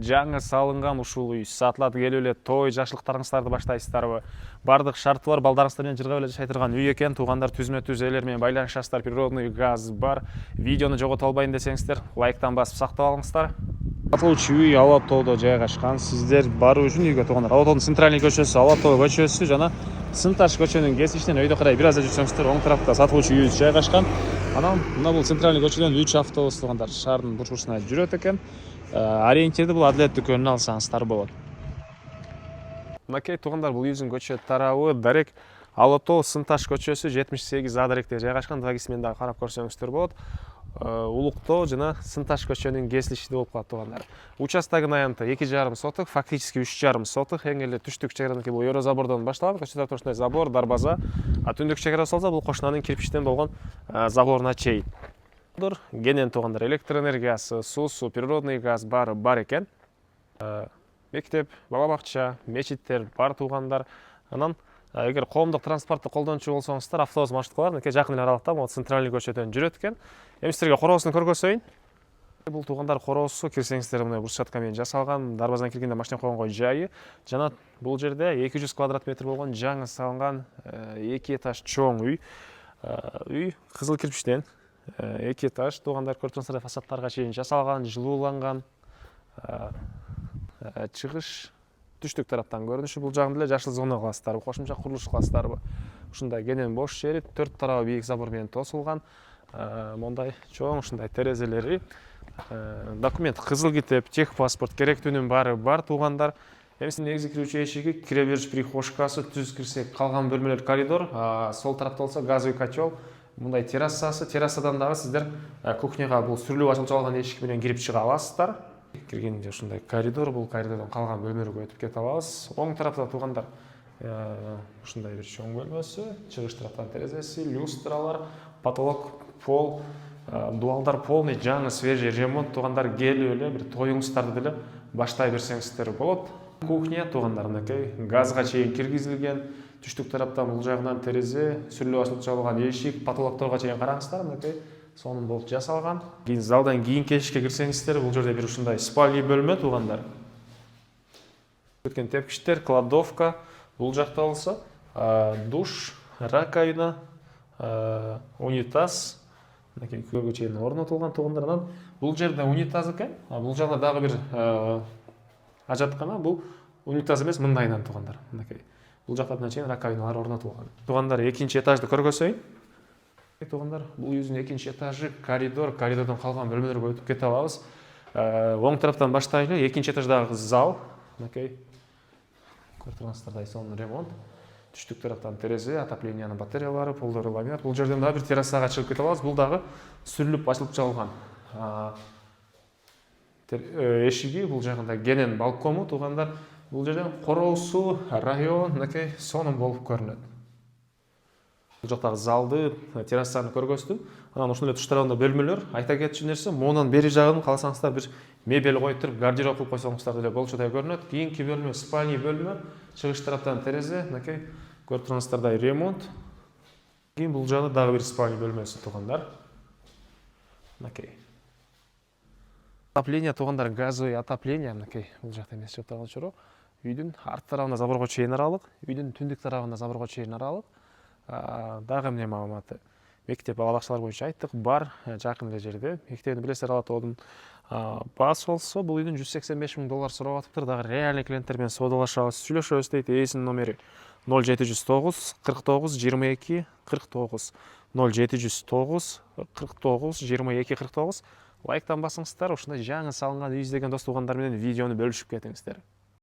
жаңы салынган ушул үй сатылат, келип эле той жакшылыктарыңыздарды баштайсыздарбы? Бардык шарты бар, балдарыңыздар менен жыргап эле жашай турган үй экен. Туугандар түзмө түз элер менен байланышасыздар, природный газ бар. Видеону жогото албайын десеңиздер, лайктан басып сактап алыңыздар. Сатылуучу үй Ала тоодо жайгашкан. Сиздер баруу үчүн үйгө туугандар Ала тоодун центральный көчөсү, Ала тоо көчөсү жана Сынташ көчөнүн кесишинен өйдө карай бир аз жүрсөңүздөр, оң тарапта сатылуучу үйүбүз жайгашкан. Анан мына бул центральный көчөдөн 3 автобус туугандар шаардын бурчусуна жүрөт экен. Ориентирди бул Адилет дүкөнүнөн алсаңыздар болот. Мынакей туугандар, бул үйүбүздүн көчө тарабы дарек Ала тоо Сынташ көчөсү 78А даректе жайгашкан. Дагысымен дагы карап көрсөңүздөр болот. Улуктоо жана Сынташ көчөнүн кесилишинде болуп калат туугандар. Участогунун аянты 2,5 соток, фактически 3,5 соток. Эң эле түштүк чегераныкы бул Евро забордон башталат. Көчө тарапта ушундай забор, дарбаза. Түндүк чегерасы болсо бул кошунанын кирпичтен болгон заборуна чейин. Кенен туугандар электроэнергиясы, суусу, природный газ баары бар экен. Мектеп, бала бакча, мечиттер бар туугандар. Анан эгер коомдук транспортты колдончу болсоңуздар, автобус маршруткалар мынакей жакын эле аралыкта могу центральный көчөдөн жүрөт экен. Эми силерге короосун көргөзөйүн. Бул туугандар короосу, кирсеңиздер мына брусчатка менен жасалган, дарбазадан киргенде машина койгонго жайы. Жана бул жерде 200 квадрат метр болгон жаңы салынган 2 этаж чоң үй. Үй кызыл кирпичтен 2 этаж туугандар, көрүп турсаңыздар, фасадтарга чейин жасалган, жылууланган. Чыгыш түштүк тараптан көрүнүшү, бул жагында эле жашыл зона кыласыздарбы, кошумча курулуш кыласыздарбы. Ушундай кенен бош жери, 4 тарабы бийик забор менен тосулган. Мондай чоң ушундай терезелери, документ кызыл китеп, техпаспорт, керектүүнүн баары бар туугандар. Эмисин негизи кирүүчү эшиги, кире бериш прихожкасы, түз кирсек калган бөлмөлөр коридор, сол тарапта болсо газовый котел, мындай террасасы, террасадан дагы сиздер кухняга бул сүрүлүп ачылып жабылган эшик менен кирип чыга аласыздар. Киргенде ушундай коридор, бул коридордон калган бөлмөлөргө өтүп кете алабыз. Оң тарапта туугандар ушундай бир чоң бөлмөсү, чыгыш тараптан терезеси, люстралар, потолок, пол, дуалдар полный жаңы свежий ремонт туугандар, келип эле бир тоюңуздарды деле баштай берсеңиздер болот. Кухня туугандар мынакей газга чейин киргизилген, түштүк тараптан бул жагынан терезе, сүрүлүп ачылып жабылган эшик, потолокторго чейин караңыздар, мынакей сонун болуп жасалган. Кийин залдан кийинки эшикке кирсеңиздер, бул жерде бир ушундай спальный бөлмө туугандар. Өткөн тепкичтер, кладовка, бул жакта болсо душ, раковина, унитаз, мынакей көйгө чейин орнотулган туугандар. Анан бул жерде унитаз экен, бул жакта дагы бир ажаткана, бул унитаз эмес, мындайынан туугандар. Мынакей бул жакта мына чейин раковиналар орнотулган. Туугандар, экинчи этажды көргөзөйүн. Туугандар, бул үйүбүздүн экинчи этажы, коридор, коридордон калган бөлмөлөргө өтүп кете алабыз. Оң тараптан баштайлы, экинчи этаждагы зал, мынакей көрүп тургансыздардай сонун ремонт. Түштүк тараптан терезе, отоплениянын батареялары, полдору ламинат. Бул жерден дагы бир террасага чыгып кете алабыз. Бул дагы сүрүлүп ачылып жабылган эшиги, бул жагында кенен балкону туугандар. Бул жерден короосу, район мынакей сонун болуп көрүнөт. Бул жактагы залды, террасаны көргөздүм. Анан ушул эле туш тарабында бөлмөлөр. Айта кетчү нерсе, монун бери жагын кааласаңыздар бир мебель коюп туруп, гардероб кылып койсоңуздар деле болчудай көрүнөт. Кийинки бөлмө спальный бөлмө, чыгыш тараптан терезе, мынакей көрүп тургансыздардай ремонт. Кийин бул жагы дагы бир спальный бөлмөсү туугандар. Мынакей. Отопление туугандар, газовый отопление, мынакей бул жакта эмес жакта болчуру. Үйдүн арт тарабында заборго чейин аралык, үйдүн түндүк тарабында заборго чейин аралык. Дагы эмне маалыматы? Мектеп, бала бакчалар боюнча айттык, бар жакын эле жерде. Мектебин билесиздер, Ала тоодун баасы болсо, бул үйдүн $185,000 сурап атыптыр. Дагы реальный клиенттер менен соодалашабыз, сүйлөшөбүз дейт. Ээсинин номери 0709 49 22 49 0709 49 22 49. Лайктан басыңыздар, ушундай жаңы салынган үй издеген дос туугандар менен видеону бөлүшүп кетиңиздер.